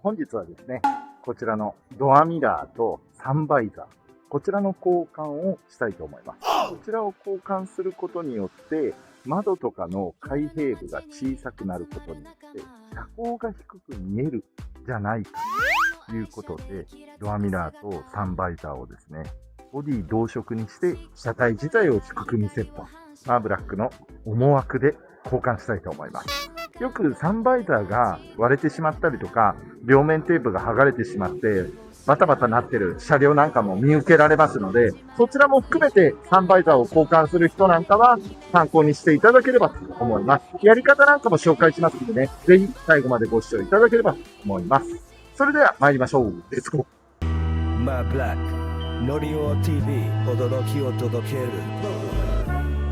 本日はですね、こちらのドアミラーとサンバイザー、こちらの交換をしたいと思います。こちらを交換することによって、窓とかの開閉部が小さくなることによって、車高が低く見えるじゃないかということで、ドアミラーとサンバイザーをですね、ボディ同色にして車体自体を低く見せると、ブラックの思惑で交換したいと思います。よくサンバイザーが割れてしまったりとか、両面テープが剥がれてしまって、バタバタなってる車両なんかも見受けられますので、そちらも含めてサンバイザーを交換する人なんかは参考にしていただければと思います。やり方なんかも紹介しますのでね、ぜひ最後までご視聴いただければと思います。それでは参りましょう。レッツゴー。マーブラック、ノリオ TV、驚きを届ける。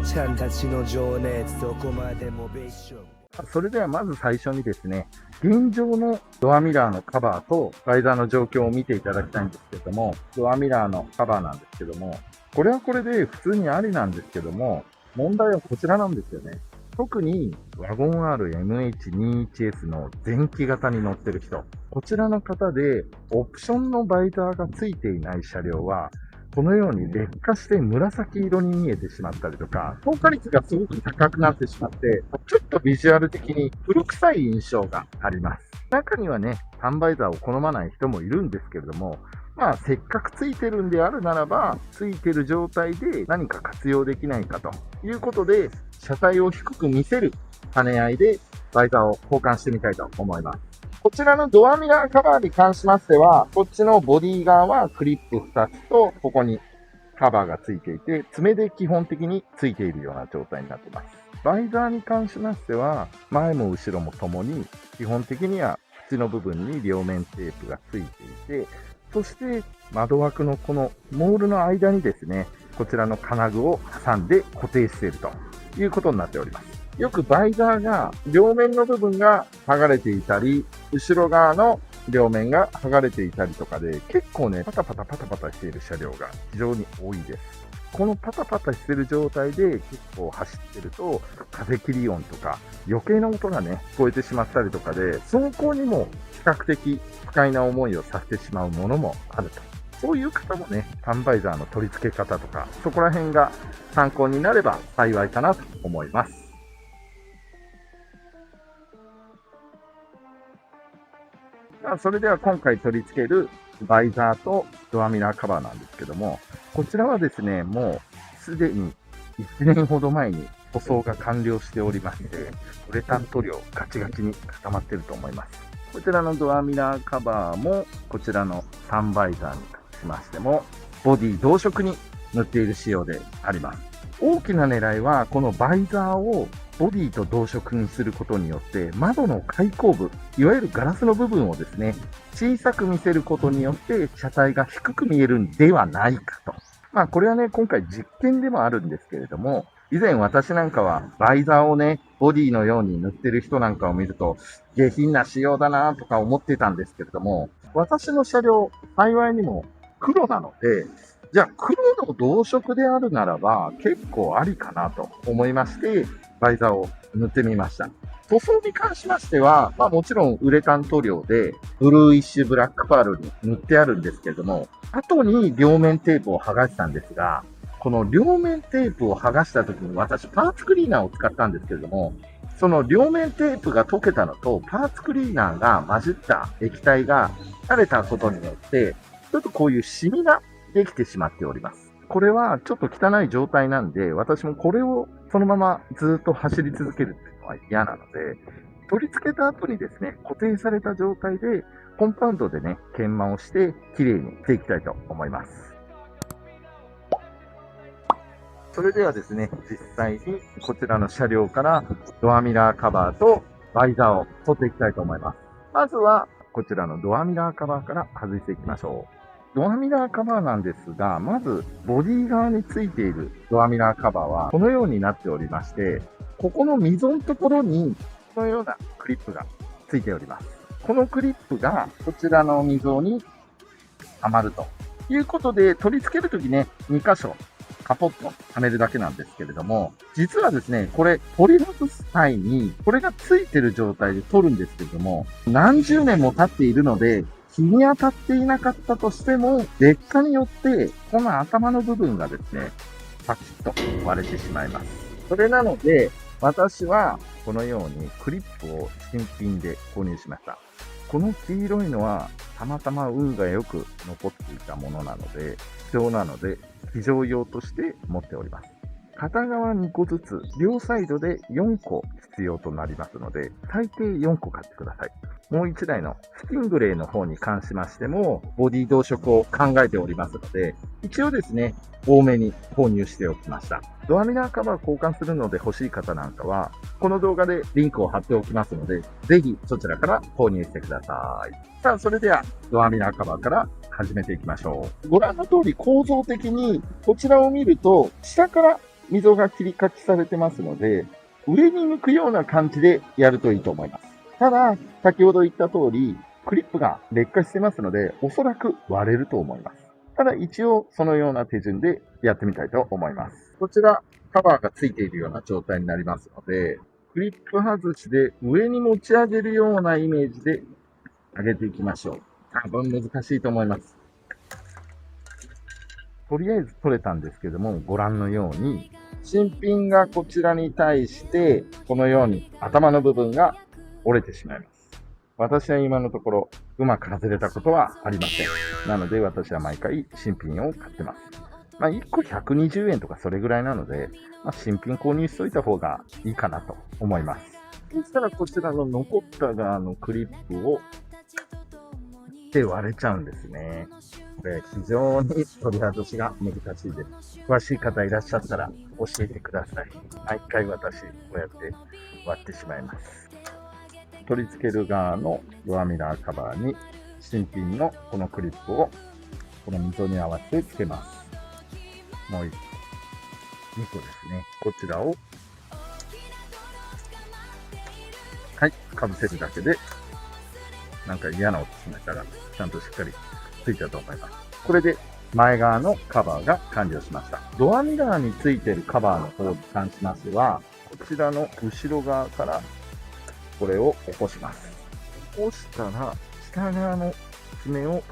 ちゃんたちの情熱、どこまでもベーション。それではまず最初にですね、現状のドアミラーのカバーとバイザーの状況を見ていただきたいんですけども、ドアミラーのカバーなんですけども、これはこれで普通にありなんですけども、問題はこちらなんですよね。特にワゴン R MH21S の前期型に乗ってる人、こちらの方でオプションのバイザーがついていない車両は、このように劣化して紫色に見えてしまったりとか、透過率がすごく高くなってしまって、ちょっとビジュアル的に古臭い印象があります。中にはね、サンバイザーを好まない人もいるんですけれども、せっかくついてるんであるならば、ついてる状態で何か活用できないかということで、車体を低く見せる兼ね合いでバイザーを交換してみたいと思います。こちらのドアミラーカバーに関しましては、こっちのボディ側はクリップ2つと、ここにカバーがついていて、爪で基本的についているような状態になっています。バイザーに関しましては、前も後ろもともに、基本的には縁の部分に両面テープがついていて、そして窓枠のこのモールの間にですね、こちらの金具を挟んで固定しているということになっております。よくバイザーが両面の部分が剥がれていたり、後ろ側の両面が剥がれていたりとかで、結構ね、パタパタしている車両が非常に多いです。このパタパタしている状態で結構走ってると、風切り音とか余計な音がね、聞こえてしまったりとかで、走行にも比較的不快な思いをさせてしまうものもあると。そういう方もね、サンバイザーの取り付け方とか、そこら辺が参考になれば幸いかなと思います。それでは今回取り付けるバイザーとドアミラーカバーなんですけども、こちらはですね、もうすでに1年ほど前に塗装が完了しておりまして、ウレタン塗料ガチガチに固まっていると思います。こちらのドアミラーカバーも、こちらのサンバイザーに関しましても、ボディ同色に塗っている仕様であります。大きな狙いは、このバイザーをボディと同色にすることによって、窓の開口部、いわゆるガラスの部分をですね、小さく見せることによって、車体が低く見えるんではないかと。これはね、今回実験でもあるんですけれども、以前私なんかはバイザーをね、ボディのように塗ってる人なんかを見ると、下品な仕様だなとか思ってたんですけれども、私の車両、幸いにも黒なので、じゃあ黒の同色であるならば結構ありかなと思いまして、バイザーを塗ってみました。塗装に関しましては、もちろんウレタン塗料でブルーイッシュブラックパールに塗ってあるんですけれども、後に両面テープを剥がしたんですが、この両面テープを剥がした時に私パーツクリーナーを使ったんですけれども、その両面テープが溶けたのとパーツクリーナーが混じった液体が垂れたことによって、ちょっとこういうシミができてしまっております。これはちょっと汚い状態なんで、私もこれをそのままずっと走り続けるっていうのは嫌なので、取り付けた後にですね、固定された状態でコンパウンドでね、研磨をして綺麗にしていきたいと思います。それではですね、実際にこちらの車両からドアミラーカバーとバイザーを取っていきたいと思います。まずはこちらのドアミラーカバーから外していきましょう。ドアミラーカバーなんですが、まずボディ側についているドアミラーカバーはこのようになっておりまして、ここの溝のところにこのようなクリップがついております。このクリップがこちらの溝にはまるということで、取り付けるときね、2箇所カポッとはめるだけなんですけれども、実はですね、これ取り外す際に、これがついてる状態で取るんですけれども、何十年も経っているので、日に当たっていなかったとしても、劣化によって、この頭の部分がですね、パキッと割れてしまいます。それなので、私はこのようにクリップを新品で購入しました。この黄色いのはたまたま運がよく残っていたものなので、貴重なので、非常用として持っております。片側2個ずつ、両サイドで4個必要となりますので、最低4個買ってください。もう1台のスティングレイの方に関しましても、ボディ同色を考えておりますので、一応ですね、多めに購入しておきました。ドアミラーカバー交換するので欲しい方なんかは、この動画でリンクを貼っておきますので、ぜひそちらから購入してください。さあ、それではドアミラーカバーから始めていきましょう。ご覧の通り構造的にこちらを見ると、下から溝が切り欠きされてますので、上に向くような感じでやるといいと思います。ただ、先ほど言った通り、クリップが劣化してますので、おそらく割れると思います。ただ一応そのような手順でやってみたいと思います。こちら、カバーがついているような状態になりますので、クリップ外しで上に持ち上げるようなイメージで上げていきましょう。多分難しいと思います。とりあえず取れたんですけども、ご覧のように、新品がこちらに対して、このように頭の部分が折れてしまいます。私は今のところ、うまく外れたことはありません。なので私は毎回新品を買ってます。1個120円とかそれぐらいなので、新品購入しといた方がいいかなと思います。そしたらこちらの残った側のクリップをで割れちゃうんですね。これ非常に取り外しが難しいです。詳しい方いらっしゃったら教えてください。毎回私こうやって割ってしまいます。取り付ける側のドアミラーカバーに新品のこのクリップをこの溝に合わせて付けます。もう1個、2個ですね。こちらをかぶせるだけでなんか嫌な音しましたが、ちゃんとしっかりついたと思います。これで前側のカバーが完了しました。ドアミラーについているカバーの方に関しましては、こちらの後ろ側からこれを起こします。起こしたら、下側の爪を引っ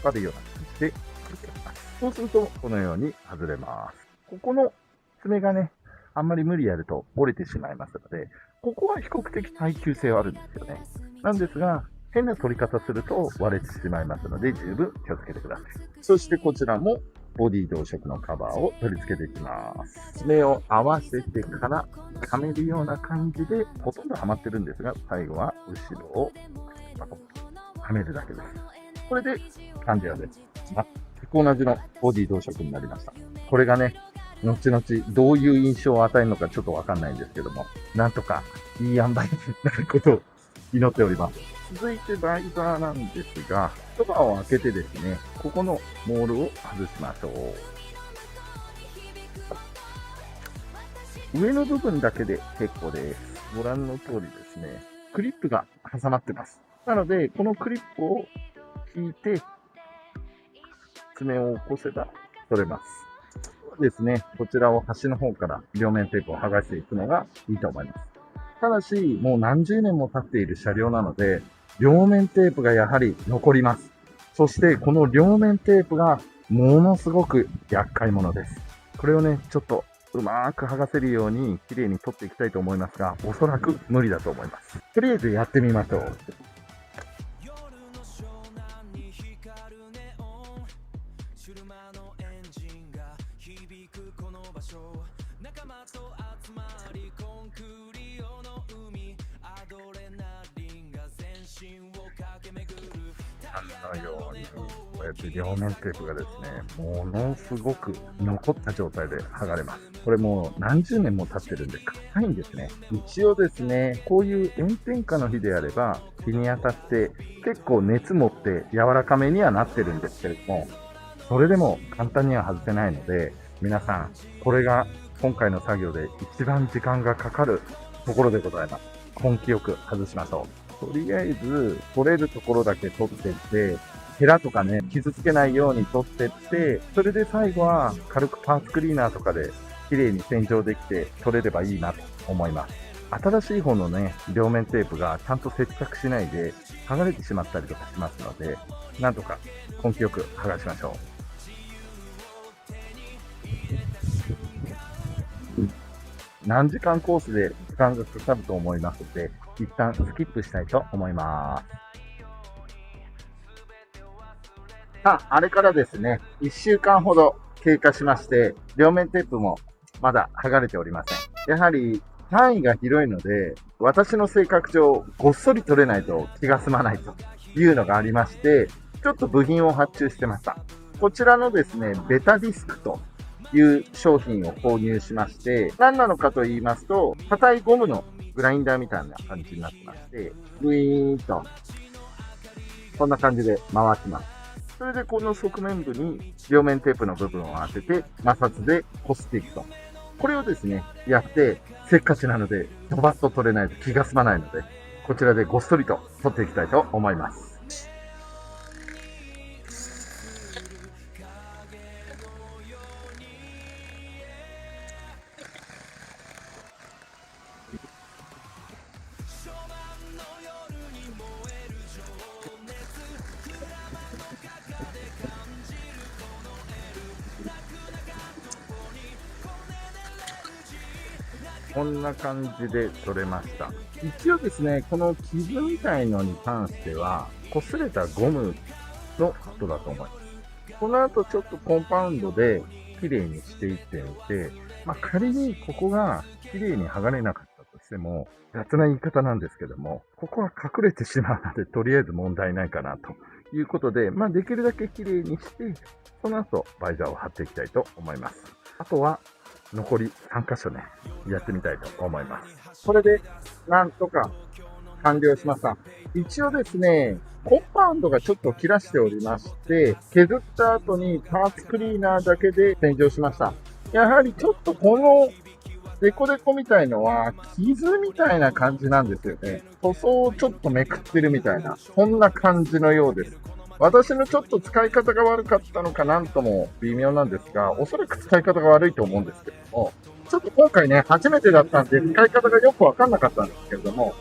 張るような感じでつけます。そうすると、このように外れます。ここの爪がね、あんまり無理やると折れてしまいますので、ここは比較的耐久性はあるんですよね。なんですが、変な取り方すると割れてしまいますので、十分気をつけてください。そしてこちらもボディ同色のカバーを取り付けていきます。爪を合わせてからはめるような感じで、ほとんどはまってるんですが、最後は後ろをパコッとはめるだけです。これで完了です。全く同じのボディ同色になりました。これがね、後々どういう印象を与えるのかちょっとわかんないんですけども、なんとかいい塩梅になることを祈っております。続いてバイザーなんですが、カバーを開けてですね、ここのモールを外しましょう。上の部分だけで結構です。ご覧の通りですね、クリップが挟まってます。なので、このクリップを引いて、爪を起こせば取れます。ですね、こちらを端の方から両面テープを剥がしていくのがいいと思います。ただし、もう何十年も経っている車両なので、両面テープがやはり残ります。そして、この両面テープがものすごく厄介者です。これをね、ちょっとうまく剥がせるように綺麗に取っていきたいと思いますが、おそらく無理だと思います。とりあえずやってみましょう。このように、こうやって両面テープがですね、ものすごく残った状態で剥がれます。これもう何十年も経ってるんで硬いんですね。一応ですね、こういう炎天下の日であれば、日に当たって結構熱持って柔らかめにはなってるんですけれども、それでも簡単には外せないので、皆さん、これが今回の作業で一番時間がかかるところでございます。根気よく外しましょう。とりあえず、取れるところだけ取っていって、ヘラとかね、傷つけないように取ってって、それで最後は軽くパーツクリーナーとかで綺麗に洗浄できて取れればいいなと思います。新しい方のね、両面テープがちゃんと接着しないで剥がれてしまったりとかしますので、なんとか根気よく剥がしましょう。何時間コースで時間がかかると思いますので、一旦スキップしたいと思います。あれからですね、1週間ほど経過しまして、両面テープもまだ剥がれておりません。やはり範囲が広いので、私の性格上、ごっそり取れないと気が済まないというのがありまして、ちょっと部品を発注してました。こちらのですね、ベタディスクという商品を購入しまして、何なのかと言いますと、硬いゴムのグラインダーみたいな感じになってまして、グイーンと、こんな感じで回します。それでこの側面部に両面テープの部分を当てて、摩擦で擦っていくと。これをですね、やって、せっかちなので、ドバッと取れないと気が済まないので、こちらでごっそりと取っていきたいと思います。こんな感じで取れました。一応ですね、この傷みたいのに関しては、擦れたゴムのことだと思います。この後ちょっとコンパウンドで綺麗にしていってみて、仮にここが綺麗に剥がれなかったとしても、雑な言い方なんですけども、ここは隠れてしまうので、とりあえず問題ないかなということで、できるだけ綺麗にして、その後バイザーを貼っていきたいと思います。あとは、残り3箇所ね、やってみたいと思います。これで、なんとか完了しました。一応ですね、コンパウンドがちょっと切らしておりまして、削った後にパーツクリーナーだけで洗浄しました。やはりちょっとこのデコデコみたいのは傷みたいな感じなんですよね。塗装をちょっとめくってるみたいな、そんな感じのようです。私のちょっと使い方が悪かったのかなんとも微妙なんですが、おそらく使い方が悪いと思うんですけれども、ちょっと今回ね、初めてだったんで使い方がよくわかんなかったんですけれども、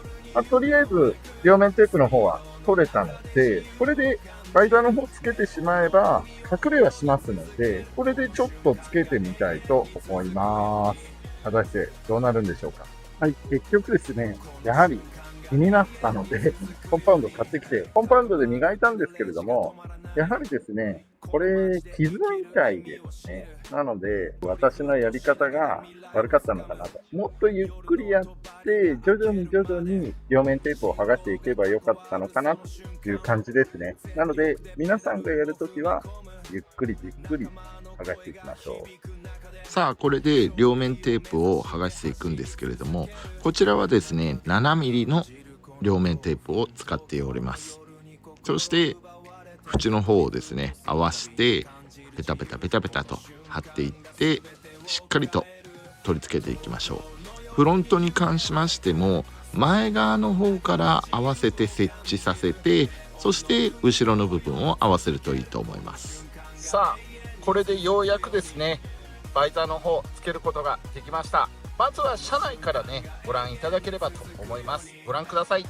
とりあえず両面テープの方は取れたので、これでバイザーの方つけてしまえば隠れはしますので、これでちょっとつけてみたいと思います。果たしてどうなるんでしょうか。はい、結局ですね、やはり気になったので、コンパウンド買ってきて、コンパウンドで磨いたんですけれども、やはりですね、これ、傷みたいですね。なので、私のやり方が悪かったのかなと。もっとゆっくりやって、徐々に両面テープを剥がしていけばよかったのかなという感じですね。なので、皆さんがやるときは、ゆっくりじっくり剥がしていきましょう。さあこれで両面テープを剥がしていくんですけれども、こちらはですね 7mm の両面テープを使っております。そして縁の方をですね合わせてペタペタと貼っていって、しっかりと取り付けていきましょう。フロントに関しましても前側の方から合わせて設置させて、そして後ろの部分を合わせるといいと思います。さあこれでようやくですね、バイザーの方つけることができました。まずは車内からねご覧いただければと思います。ご覧ください。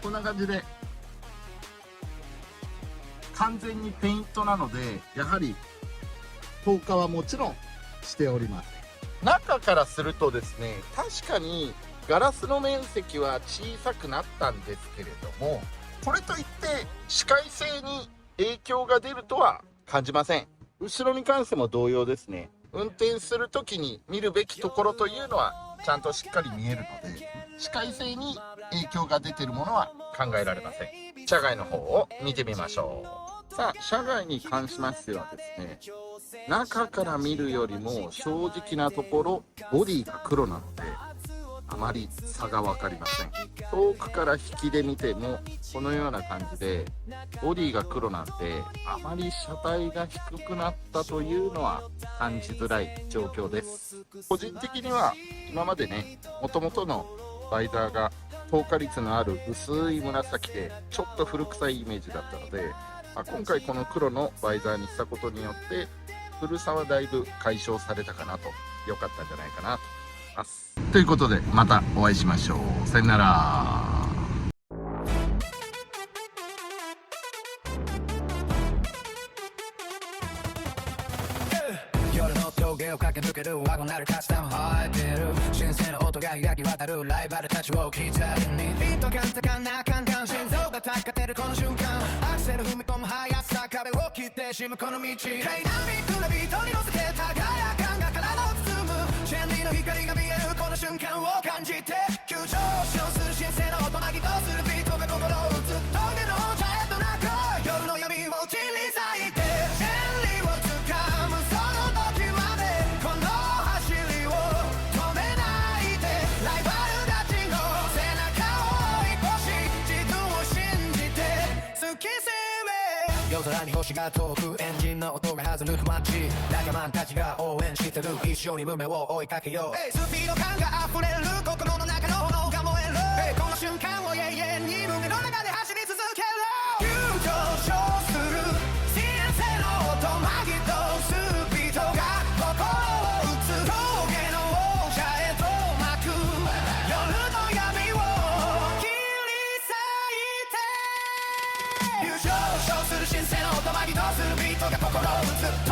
こんな感じで完全にペイントなので、やはり透過はもちろんしております。中からするとですね、確かにガラスの面積は小さくなったんですけれども、これといって視界性に影響が出るとは感じません。後ろに関しても同様ですね。運転する時に見るべきところというのはちゃんとしっかり見えるので、視界性に影響が出ているものは考えられません。車外の方を見てみましょう。さあ車外に関しましてはですね、中から見るよりも正直なところボディが黒なのであまり差が分かりません。遠くから引きで見てもこのような感じでボディが黒なんで、あまり車体が低くなったというのは感じづらい状況です。個人的には今までね、元々のバイザーが透過率のある薄い紫でちょっと古臭いイメージだったので、今回この黒のバイザーにしたことによって古さはだいぶ解消されたかなと、良かったんじゃないかなと思います。ということでまたお会いしましょう。さよなら。夜の峠を駆け抜けるワゴンなるカスタム入ってる新鮮な音が焼き渡るライバルたちを聞いたりにビート感高なカンカン心臓が高かってるこの瞬間アクセル踏み込む速さ壁を切ってしむこの道ダイナミックなビートに乗せて輝感が体を包むシェンリの光が見えるこの瞬間を感じて急上昇する新鮮な音なぎとするビートが心を打つ峠の茶へとなく夜の闇を切り裂いてシェンリを掴むその時までこの走りを止めないでライバルたちの背中を追い越し自分を信じて突き進め夜空に星が遠くエンジンの音が弾む街仲間たちが応援してる一緒に夢を追いかけようスピード感が溢れる心の中の炎が燃えるこの瞬間を永遠に胸の中で走り続けろ急上昇する新鮮な音まぎとスピードが心を打つ峠の王者へと巻く夜の闇を切り裂いて急上昇する新鮮な音まぎとするビートが心を打つ